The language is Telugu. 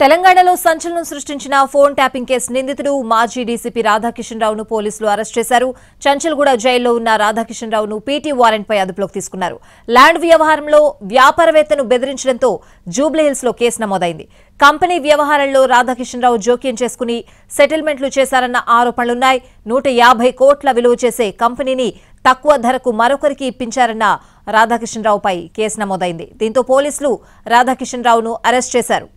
తెలంగాణలో సంచలనం సృష్టించిన ఫోన్ ట్యాపింగ్ కేసు నిందితుడు మాజీ డీసీపీ రాధాకిషన్ రావును పోలీసులు అరెస్ట్ చేశారు. చంచల్గూడ జైల్లో ఉన్న రాధాకిషన్ రావును పీటీ వారెంట్పై అదుపులోకి తీసుకున్నారు. ల్యాండ్ వ్యవహారంలో వ్యాపారవేత్తను బెదిరించడంతో జూబ్లీహిల్స్ లో కేసు నమోదైంది. కంపెనీ వ్యవహారంలో రాధాకిషన్ రావు జోక్యం చేసుకుని సెటిల్మెంట్లు చేశారన్న ఆరోపణలున్నాయి. 150 కోట్ల విలువ చేసే కంపెనీని తక్కువ ధరకు మరొకరికి ఇప్పించారన్న రాధాకిషన్ రావుపై కేసు నమోదైంది. దీంతో పోలీసులు రాధాకిషన్ రావును అరెస్ట్ చేశారు.